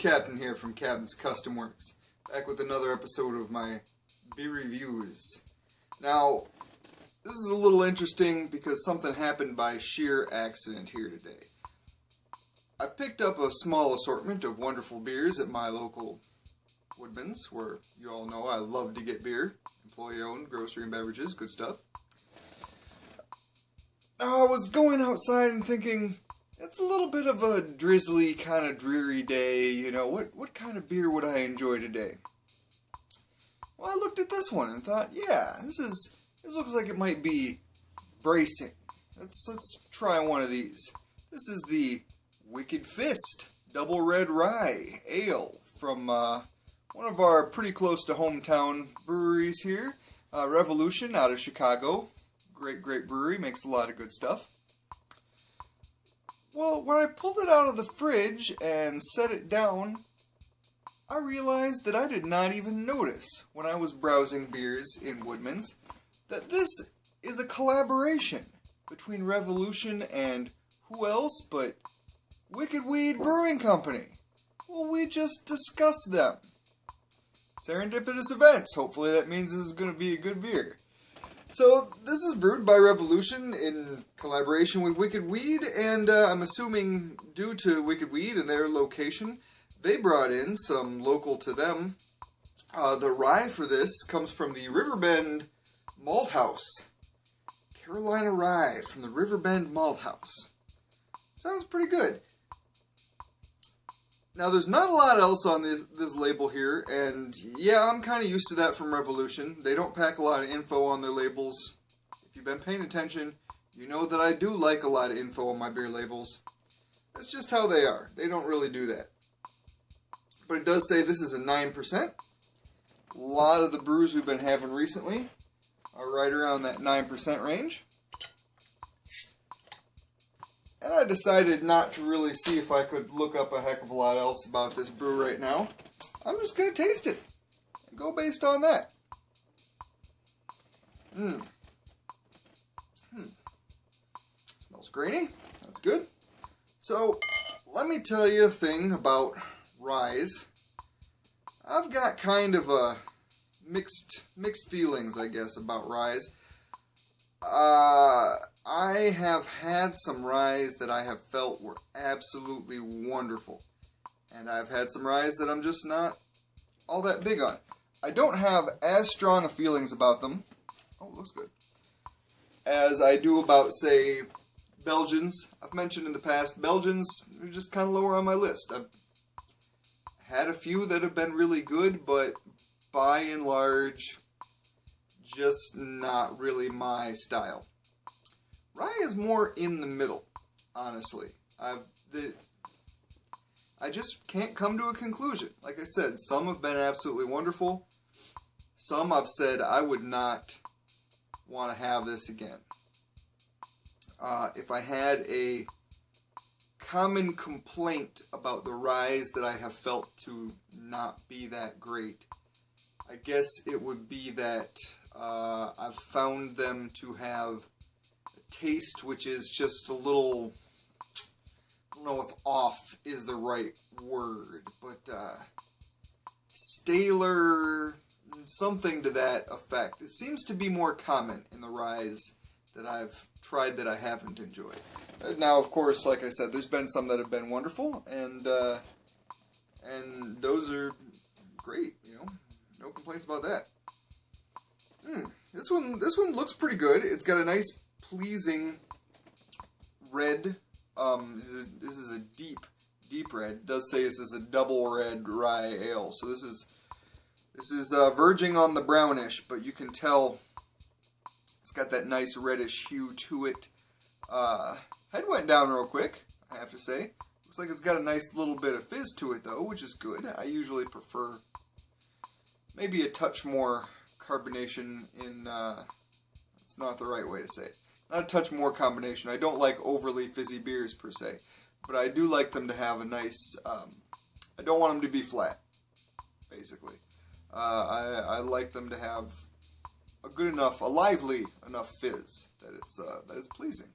Captain here from CapnsKustomWorks, back with another episode of my Beery Views. Now, this is a little interesting because something happened by sheer accident here today. I picked up a small assortment of wonderful beers at my local Woodman's, where you all know I love to get beer. Employee-owned, grocery and beverages, good stuff. Now, I was going outside and thinking, it's a little bit of a drizzly, kind of dreary day, you know, what kind of beer would I enjoy today? Well, I looked at this one and thought, yeah, this looks like it might be bracing. Let's try one of these. This is the Wicked Fist Double Red Rye Ale from one of our pretty close to hometown breweries here, Revolution out of Chicago. Great brewery, makes a lot of good stuff. Well, when I pulled it out of the fridge and set it down, I realized that I did not even notice when I was browsing beers in Woodman's that this is a collaboration between Revolution and who else but Wicked Weed Brewing Company. Well, we just discussed them. Serendipitous events. Hopefully that means this is going to be a good beer. So, this is brewed by Revolution in collaboration with Wicked Weed, and I'm assuming due to Wicked Weed and their location, they brought in some local to them. The rye for this comes from the Riverbend Malt House. Carolina rye from the Riverbend Malt House. Sounds pretty good. Now, there's not a lot else on this label here, and yeah, I'm kind of used to that from Revolution. They don't pack a lot of info on their labels. If you've been paying attention, you know that I do like a lot of info on my beer labels. That's just how they are. They don't really do that. But it does say this is a 9%. A lot of the brews we've been having recently are right around that 9% range. And I decided not to really see if I could look up a heck of a lot else about this brew right now. I'm just going to taste it and go based on that. Smells grainy. That's good. So, let me tell you a thing about ryes. I've got kind of a mixed feelings, I guess, about ryes. I have had some ryes that I have felt were absolutely wonderful. And I've had some ryes that I'm just not all that big on. I don't have as strong of feelings about them. Oh, it looks good. As I do about, say, Belgians. I've mentioned in the past, Belgians are just kind of lower on my list. I've had a few that have been really good, but by and large, just not really my style. Rye is more in the middle, honestly. I just can't come to a conclusion. Like I said, some have been absolutely wonderful. Some I've said I would not want to have this again. If I had a common complaint about the ryes that I have felt to not be that great, I guess it would be that I've found them to have taste which is just a little, I don't know if off is the right word, but staler, something to that effect. It seems to be more common in the ryes that I've tried that I haven't enjoyed. Now, of course, like I said, there's been some that have been wonderful, and those are great, you know, no complaints about that. This one looks pretty good. It's got a nice pleasing red. This is a deep red. It does say this is a double red rye ale, so this is verging on the brownish, but you can tell it's got that nice reddish hue to it. Head went down real quick, I have to say. Looks like it's got a nice little bit of fizz to it though, which is good. I usually prefer maybe a touch more carbonation in. It's not the right way to say it. Not a touch more combination. I don't like overly fizzy beers per se, but I do like them to have a nice, I don't want them to be flat, basically. I like them to have a good enough, a lively enough fizz that it's pleasing.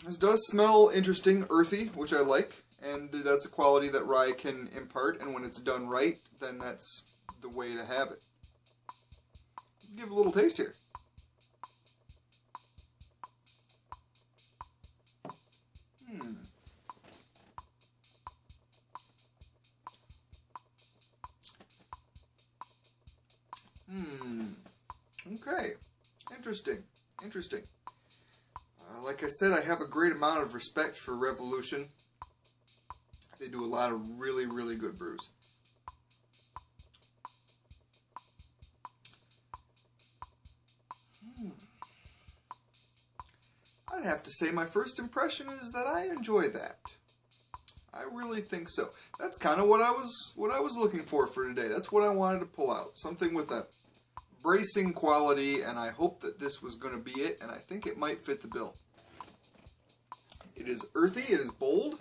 This does smell interesting, earthy, which I like, And that's a quality that rye can impart, and when it's done right, then that's the way to have it. Let's give it a little taste here. Okay. Interesting. Like I said, I have a great amount of respect for Revolution. They do a lot of really, really good brews. I'd have to say my first impression is that I enjoy that. I really think so. That's kind of what I was looking for today. That's what I wanted to pull out. Something with a bracing quality, and I hope that this was going to be it, and I think it might fit the bill. It is earthy, it is bold.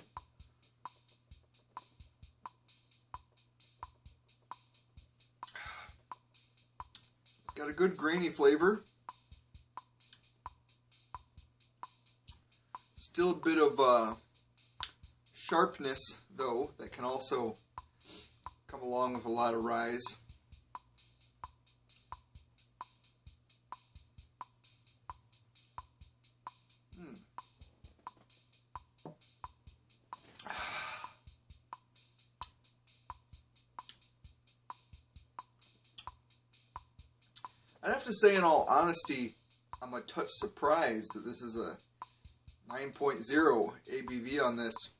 It's got a good grainy flavor. Still a bit of sharpness, though, that can also come along with a lot of rye. I'd have to say, in all honesty, I'm a touch surprised that this is a 9.0 ABV on this.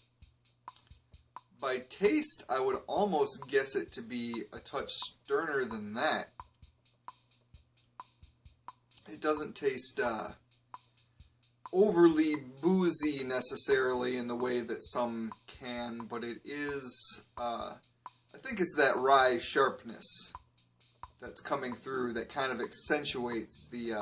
By taste, I would almost guess it to be a touch sterner than that. It doesn't taste overly boozy necessarily in the way that some can, but it is, I think it's that rye sharpness that's coming through that kind of accentuates the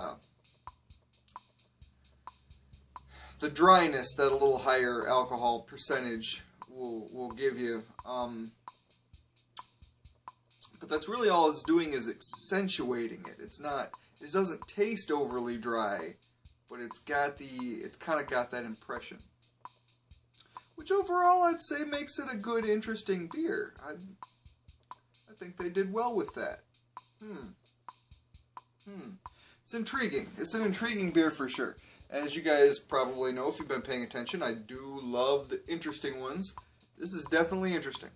dryness that a little higher alcohol percentage will give you. But that's really all it's doing, is accentuating it. It doesn't taste overly dry, but it's kind of got that impression. Which overall I'd say makes it a good, interesting beer. I think they did well with that. It's intriguing. It's an intriguing beer for sure. As you guys probably know, if you've been paying attention, I do love the interesting ones. This is definitely interesting.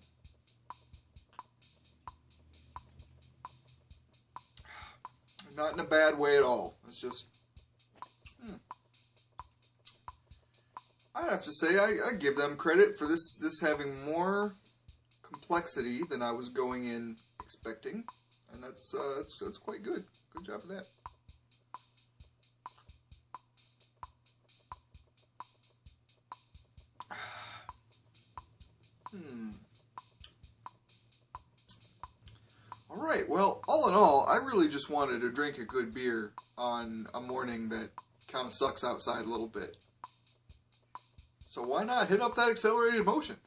Not in a bad way at all. It's just... I have to say, I give them credit for this having more complexity than I was going in expecting. And that's quite good. Good job of that. Alright, well, all in all, I really just wanted to drink a good beer on a morning that kind of sucks outside a little bit. So why not hit up that accelerated motion?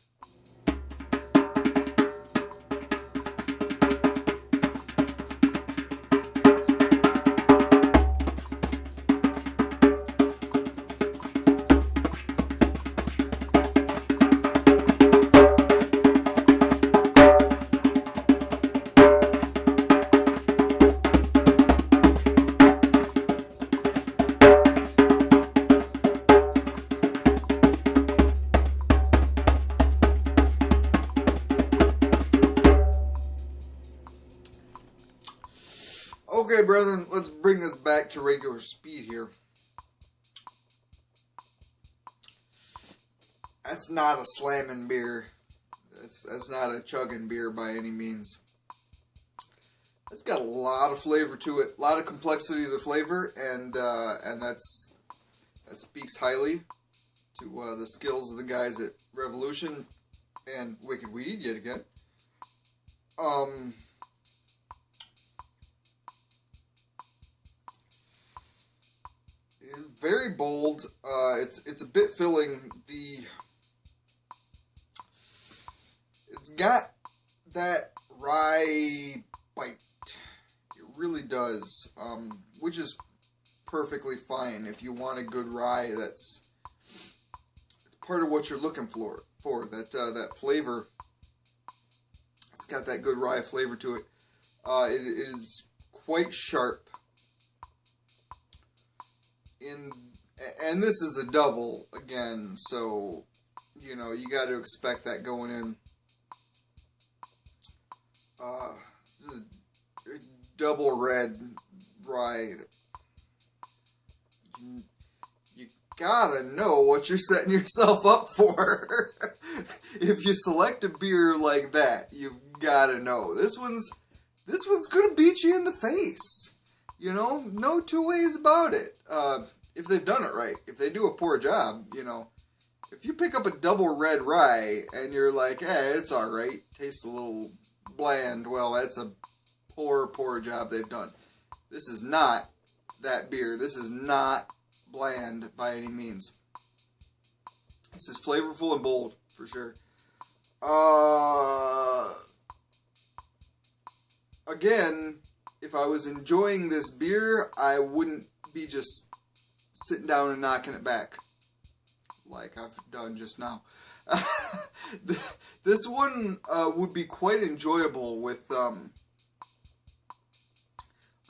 Okay, brethren, let's bring this back to regular speed here. That's not a slamming beer. That's not a chugging beer by any means. It's got a lot of flavor to it, a lot of complexity of the flavor, and that speaks highly to the skills of the guys at Revolution and Wicked Weed yet again. It's very bold. It's a bit filling. It's got that rye bite. It really does, which is perfectly fine if you want a good rye. It's part of what you're looking for before. That flavor, it's got that good rye flavor to it. It is quite sharp. And this is a double again, so you know you got to expect that going in. This is a double red rye. You gotta know what you're setting yourself up for. If you select a beer like that, you've gotta know this one's gonna beat you in the face. You know, no two ways about it. If they've done it right. If they do a poor job, you know, if you pick up a double red rye and you're like, it's alright, tastes a little bland, well, that's a poor job they've done. This is not that beer. This is not bland by any means. This is flavorful and bold, for sure. Again, if I was enjoying this beer, I wouldn't be just sitting down and knocking it back like I've done just now. This one would be quite enjoyable with a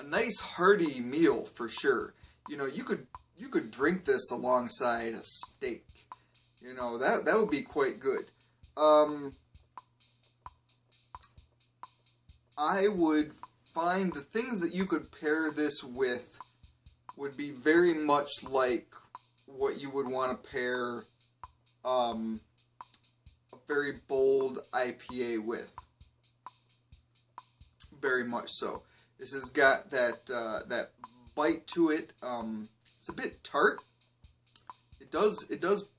nice hearty meal for sure. You know, you could drink this alongside a steak. You know, that would be quite good. I would find the things that you could pair this with would be very much like what you would want to pair a very bold IPA with. Very much so. This has got that bite to it. It's a bit tart. It does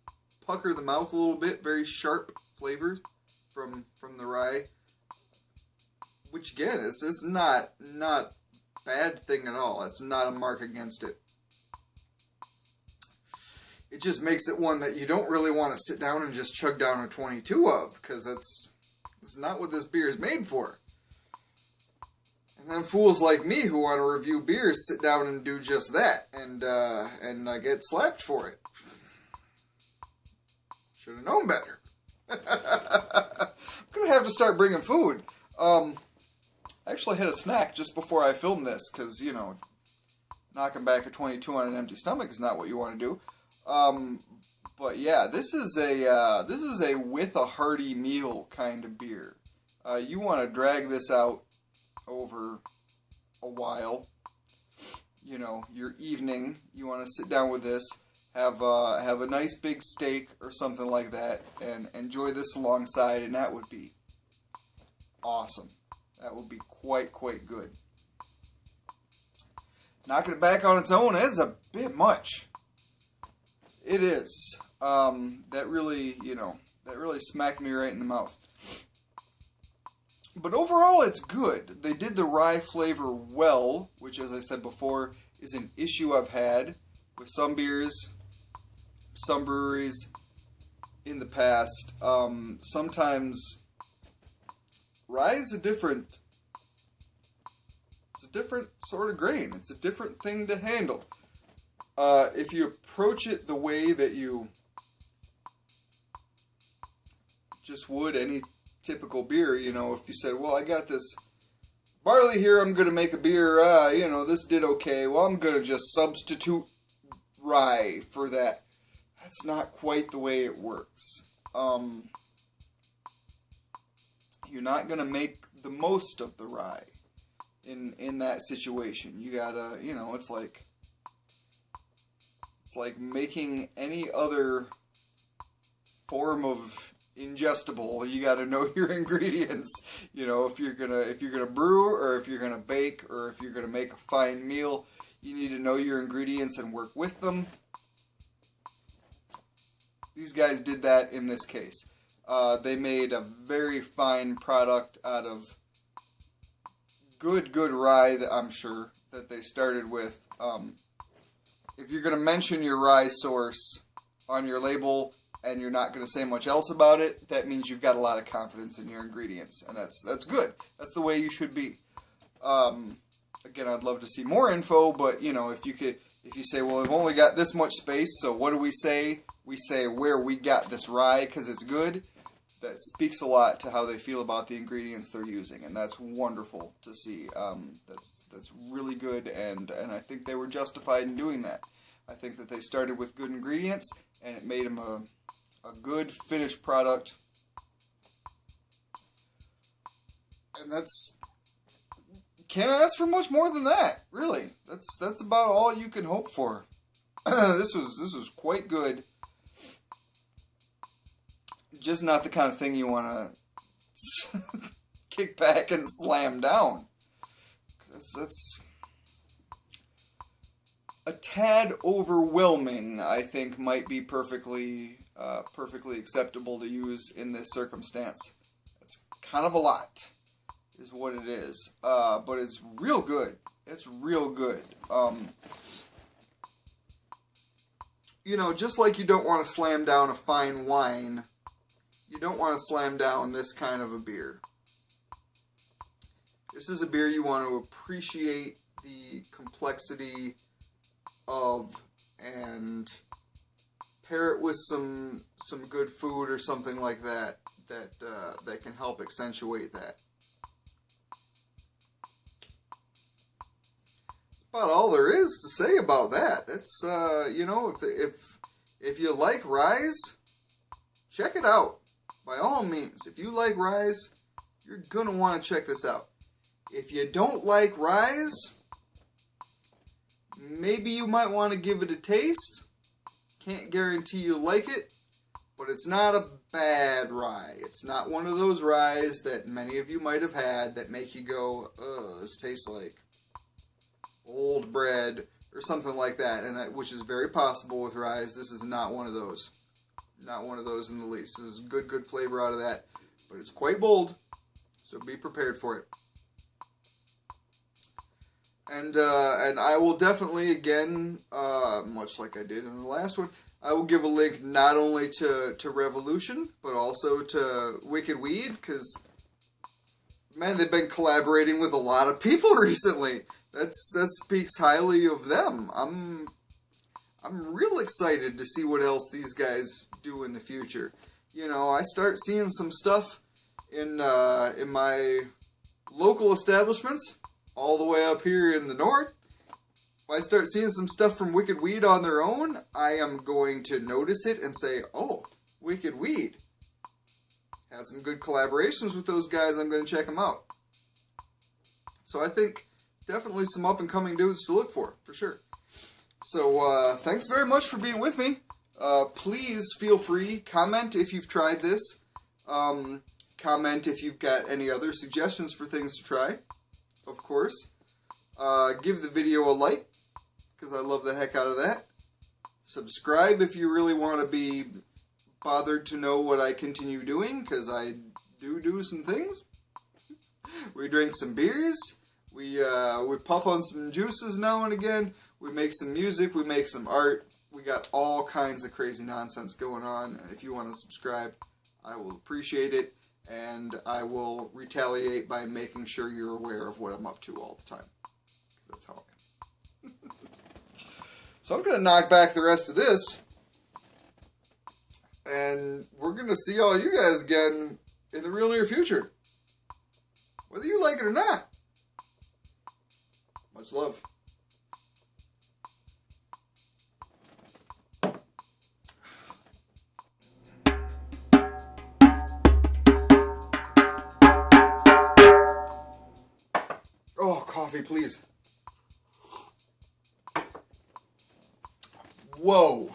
pucker the mouth a little bit. Very sharp flavors from the rye. Which again, it's not bad thing at all. It's not a mark against it. It just makes it one that you don't really want to sit down and just chug down a 22 of, because it's not what this beer is made for. And then fools like me who want to review beers sit down and do just that, and I get slapped for it. Should have known better. I'm gonna have to start bringing food. I actually had a snack just before I filmed this, because, you know, knocking back a 22 on an empty stomach is not what you want to do. But yeah, this is a with a hearty meal kind of beer. You want to drag this out over a while. You know, your evening, you want to sit down with this, have a nice big steak or something like that, and enjoy this alongside, and that would be awesome. That would be quite good. Knocking it back on its own is a bit much. It is. That really smacked me right in the mouth. But overall, it's good. They did the rye flavor well, which, as I said before, is an issue I've had with some beers, some breweries in the past. Sometimes rye is a different sort of grain. It's a different thing to handle. If you approach it the way that you just would any typical beer, you know, if you said, well, I got this barley here, I'm going to make a beer, you know, this did okay, well, I'm going to just substitute rye for that. That's not quite the way it works. You're not going to make the most of the rye in that situation. You gotta, you know, it's like making any other form of ingestible. You gotta know your ingredients. You know, if you're gonna brew, or if you're gonna bake, or if you're gonna make a fine meal, you need to know your ingredients and work with them. These guys did that in this case. They made a very fine product out of good rye that I'm sure that they started with. If you're going to mention your rye source on your label and you're not going to say much else about it, that means you've got a lot of confidence in your ingredients, and that's good. That's the way you should be. again, I'd love to see more info, but you know, if you say, well, we've only got this much space, so what do we say? We say where we got this rye because it's good. That speaks a lot to how they feel about the ingredients they're using, and that's wonderful to see. That's really good, and I think they were justified in doing that. I think that they started with good ingredients, and it made them a good finished product. And that's, can't ask for much more than that, really. That's about all you can hope for. This was quite good. Just not the kind of thing you want to kick back and slam down. That's a tad overwhelming, I think, might be perfectly acceptable to use in this circumstance. It's kind of a lot, is what it is. But it's real good. It's real good. You know, just like you don't want to slam down a fine wine, you don't want to slam down this kind of a beer. This is a beer you want to appreciate the complexity of and pair it with some good food or something like that that can help accentuate that. That's about all there is to say about that. That's you know, if you like ryes, check it out. By all means, if you like ryes, you're going to want to check this out. If you don't like ryes, maybe you might want to give it a taste. Can't guarantee you'll like it, but it's not a bad rye. It's not one of those ryes that many of you might have had that make you go, ugh, this tastes like old bread or something like that, and that, which is very possible with ryes. This is not one of those. Not one of those in the least. This is good flavor out of that, but it's quite bold, so be prepared for it. And I will definitely, again, much like I did in the last one, I will give a link not only to Revolution, but also to Wicked Weed, because, man, they've been collaborating with a lot of people recently. That speaks highly of them. I'm real excited to see what else these guys do in the future. You know, I start seeing some stuff in my local establishments, all the way up here in the north. If I start seeing some stuff from Wicked Weed on their own, I am going to notice it and say, oh, Wicked Weed. Had some good collaborations with those guys, I'm going to check them out. So I think definitely some up-and-coming dudes to look for sure. So, thanks very much for being with me. Please feel free, comment if you've tried this. Comment if you've got any other suggestions for things to try, of course. Give the video a like, because I love the heck out of that. Subscribe if you really want to be bothered to know what I continue doing, because I do some things. We drink some beers. We puff on some juices now and again. We make some music. We make some art. We got all kinds of crazy nonsense going on. And if you want to subscribe, I will appreciate it. And I will retaliate by making sure you're aware of what I'm up to all the time. Because that's how I am. So I'm going to knock back the rest of this. And we're going to see all you guys again in the real near future. Whether you like it or not. Much love. Oh, coffee, please. Whoa.